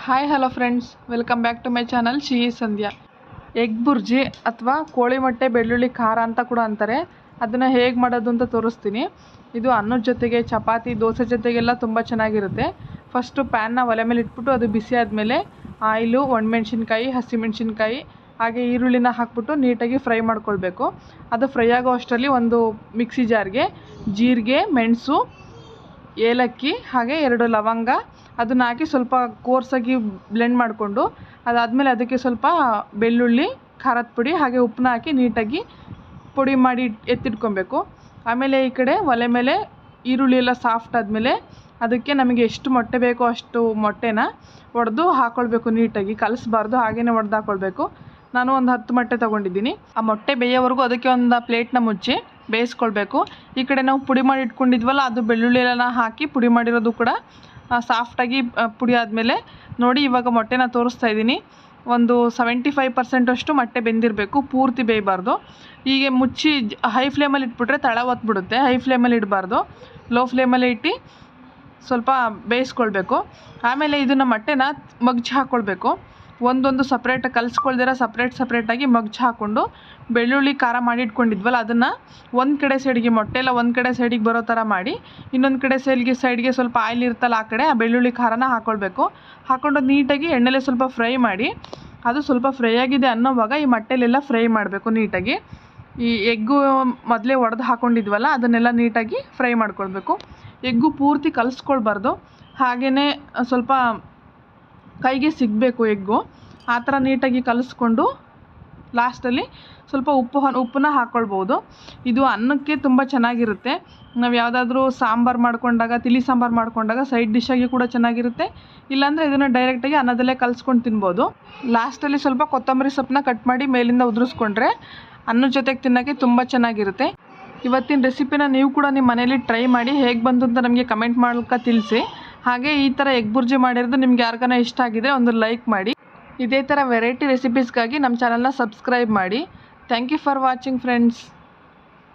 Hi hello friends, welcome back to my channel Sihi Sandhya. Egg bhurji ಅಥವಾ ಕೋಳಿ ಮೊಟ್ಟೆ ಬೆಳ್ಳುಳ್ಳಿ ಖಾರ ಅಂತ ಕೂಡ ಅಂತಾರೆ. ಅದನ್ನು ಹೇಗೆ ಮಾಡೋದು ಅಂತ ತೋರಿಸ್ತೀನಿ. ಇದು ಅನ್ನದ ಜೊತೆಗೆ, ಚಪಾತಿ, ದೋಸೆ ಜೊತೆಗೆಲ್ಲ ತುಂಬ ಚೆನ್ನಾಗಿರುತ್ತೆ. ಫಸ್ಟು ಪ್ಯಾನ್ನ ಒಲೆ ಮೇಲೆ ಇಟ್ಬಿಟ್ಟು ಅದು ಬಿಸಿ ಆದಮೇಲೆ ಆಯಿಲು, ಒಣಮೆಣ್ಸಿನ್ಕಾಯಿ, ಹಸಿಮೆಣ್ಸಿನ್ಕಾಯಿ ಹಾಗೆ ಈರುಳ್ಳಿನ ಹಾಕ್ಬಿಟ್ಟು ನೀಟಾಗಿ ಫ್ರೈ ಮಾಡ್ಕೊಳ್ಬೇಕು. ಅದು ಫ್ರೈ ಆಗೋ ಅಷ್ಟರಲ್ಲಿ ಒಂದು ಮಿಕ್ಸಿ ಜಾರ್ಗೆ ಜೀರಿಗೆ, ಮೆಣಸು, ಏಲಕ್ಕಿ ಹಾಗೆ 2 ಲವಂಗ ಅದನ್ನು ಹಾಕಿ ಸ್ವಲ್ಪ ಕೋರ್ಸಾಗಿ ಬ್ಲೆಂಡ್ ಮಾಡಿಕೊಂಡು, ಅದಾದಮೇಲೆ ಅದಕ್ಕೆ ಸ್ವಲ್ಪ ಬೆಳ್ಳುಳ್ಳಿ, ಖಾರದ ಪುಡಿ ಹಾಗೆ ಉಪ್ಪನ್ನ ಹಾಕಿ ನೀಟಾಗಿ ಪುಡಿ ಮಾಡಿ ಎತ್ತಿಟ್ಕೊಬೇಕು. ಆಮೇಲೆ ಈ ಕಡೆ ಒಲೆ ಮೇಲೆ ಈರುಳ್ಳಿ ಎಲ್ಲ ಸಾಫ್ಟ್ ಆದಮೇಲೆ ಅದಕ್ಕೆ ನಮಗೆ ಎಷ್ಟು ಮೊಟ್ಟೆ ಬೇಕೋ ಅಷ್ಟು ಮೊಟ್ಟೆನ ಒಡೆದು ಹಾಕ್ಕೊಳ್ಬೇಕು. ನೀಟಾಗಿ ಕಲಿಸ್ಬಾರ್ದು, ಹಾಗೆಯೇ ಒಡೆದು ಹಾಕ್ಕೊಳ್ಬೇಕು. ನಾನು ಒಂದು 10 ಮೊಟ್ಟೆ ತೊಗೊಂಡಿದ್ದೀನಿ. ಆ ಮೊಟ್ಟೆ ಬೇಯೋವರೆಗೂ ಅದಕ್ಕೆ ಒಂದು ಪ್ಲೇಟ್ನ ಮುಚ್ಚಿ ಬೇಯಿಸ್ಕೊಳ್ಬೇಕು. ಈ ಕಡೆ ನಾವು ಪುಡಿ ಮಾಡಿ ಇಟ್ಕೊಂಡಿದ್ವಲ್ಲ, ಅದು ಬೆಳ್ಳುಳ್ಳಿ ಎಲ್ಲ ಹಾಕಿ ಪುಡಿ ಮಾಡಿರೋದು ಕೂಡ ಸಾಫ್ಟಾಗಿ ಪುಡಿ ಆದಮೇಲೆ ನೋಡಿ, ಇವಾಗ ಮೊಟ್ಟೆನ ತೋರಿಸ್ತಾ ಇದ್ದೀನಿ. ಒಂದು 75% ಅಷ್ಟು ಮೊಟ್ಟೆ ಬೆಂದಿರಬೇಕು, ಪೂರ್ತಿ ಬೇಯಬಾರ್ದು. ಹೀಗೆ ಮುಚ್ಚಿ ಹೈ ಫ್ಲೇಮಲ್ಲಿ ಇಟ್ಬಿಟ್ರೆ ತಳ ಒತ್ಬಿಡುತ್ತೆ. ಹೈ ಫ್ಲೇಮಲ್ಲಿ ಇಡಬಾರ್ದು, ಲೋ ಫ್ಲೇಮಲ್ಲಿ ಇಟ್ಟು ಸ್ವಲ್ಪ ಬೇಯಿಸ್ಕೊಳ್ಬೇಕು. ಆಮೇಲೆ ಇದನ್ನು ಮೊಟ್ಟೆನ ಮಗ್ಚಿ ಹಾಕ್ಕೊಳ್ಬೇಕು. ಒಂದೊಂದು ಸಪ್ರೇಟಾಗಿ ಕಲಿಸ್ಕೊಳ್ದಿರ ಸಪ್ರೇಟಾಗಿ ಮಗ್ಚಿ ಹಾಕ್ಕೊಂಡು ಬೆಳ್ಳುಳ್ಳಿ ಖಾರ ಮಾಡಿ ಇಟ್ಕೊಂಡಿದ್ವಲ್ಲ, ಅದನ್ನು ಒಂದು ಕಡೆ ಸೈಡಿಗೆ, ಮೊಟ್ಟೆ ಎಲ್ಲ ಒಂದು ಕಡೆ ಸೈಡಿಗೆ ಬರೋ ಥರ ಮಾಡಿ, ಇನ್ನೊಂದು ಕಡೆ ಸೈಡ್ಗೆ ಸ್ವಲ್ಪ ಆಯಿಲ್ ಇರ್ತಲ್ಲ, ಆ ಕಡೆ ಆ ಬೆಳ್ಳುಳ್ಳಿ ಖಾರನ ಹಾಕ್ಕೊಳ್ಬೇಕು. ಹಾಕ್ಕೊಂಡು ನೀಟಾಗಿ ಎಣ್ಣೆಲೆ ಸ್ವಲ್ಪ ಫ್ರೈ ಮಾಡಿ, ಅದು ಸ್ವಲ್ಪ ಫ್ರೈ ಆಗಿದೆ ಅನ್ನೋವಾಗ ಈ ಮೊಟ್ಟೆಲೆಲ್ಲ ಫ್ರೈ ಮಾಡಬೇಕು ನೀಟಾಗಿ. ಈ ಎಗ್ಗು ಮೊದಲೇ ಒಡೆದು ಹಾಕ್ಕೊಂಡಿದ್ವಲ್ಲ, ಅದನ್ನೆಲ್ಲ ನೀಟಾಗಿ ಫ್ರೈ ಮಾಡ್ಕೊಳ್ಬೇಕು. ಎಗ್ಗು ಪೂರ್ತಿ ಕಲಿಸ್ಕೊಳ್ಬಾರ್ದು, ಹಾಗೆಯೇ ಸ್ವಲ್ಪ ಕೈಗೆ ಸಿಗಬೇಕು ಎಗ್ಗು. ಆ ಥರ ನೀಟಾಗಿ ಕಲಿಸ್ಕೊಂಡು ಲಾಸ್ಟಲ್ಲಿ ಸ್ವಲ್ಪ ಉಪ್ಪನ್ನ ಹಾಕ್ಕೊಳ್ಬೋದು. ಇದು ಅನ್ನಕ್ಕೆ ತುಂಬ ಚೆನ್ನಾಗಿರುತ್ತೆ. ನಾವು ಯಾವುದಾದ್ರೂ ಸಾಂಬಾರು ಮಾಡ್ಕೊಂಡಾಗ, ತಿಳಿ ಸಾಂಬಾರು ಮಾಡ್ಕೊಂಡಾಗ ಸೈಡ್ ಡಿಶ್ಶಾಗಿ ಕೂಡ ಚೆನ್ನಾಗಿರುತ್ತೆ. ಇಲ್ಲಾಂದರೆ ಇದನ್ನು ಡೈರೆಕ್ಟಾಗಿ ಅನ್ನದಲ್ಲೇ ಕಲಿಸ್ಕೊಂಡು ತಿನ್ಬೋದು. ಲಾಸ್ಟಲ್ಲಿ ಸ್ವಲ್ಪ ಕೊತ್ತಂಬರಿ ಸೊಪ್ಪನ್ನ ಕಟ್ ಮಾಡಿ ಮೇಲಿಂದ ಉದುರಿಸ್ಕೊಂಡ್ರೆ ಅನ್ನದ ಜೊತೆಗೆ ತಿನ್ನೋಕ್ಕೆ ತುಂಬ ಚೆನ್ನಾಗಿರುತ್ತೆ. ಇವತ್ತಿನ ರೆಸಿಪಿನ ನೀವು ಕೂಡ ನಿಮ್ಮ ಮನೇಲಿ ಟ್ರೈ ಮಾಡಿ, ಹೇಗೆ ಬಂತು ಅಂತ ನಮಗೆ ಕಮೆಂಟ್ ಮೂಲಕ ತಿಳಿಸಿ. ಹಾಗೆ ಈ ಥರ ಎಗ್ ಬುರ್ಜಿ ಮಾಡಿರೋದು ನಿಮ್ಗೆ ಯಾರಿಗಾನ ಇಷ್ಟ ಆಗಿದ್ರೆ ಒಂದು ಲೈಕ್ ಮಾಡಿ. ಇದೇ ಥರ ವೆರೈಟಿ ರೆಸಿಪೀಸ್ಗಾಗಿ ನಮ್ಮ ಚಾನಲ್ನ ಸಬ್ಸ್ಕ್ರೈಬ್ ಮಾಡಿ. Thank you for watching friends.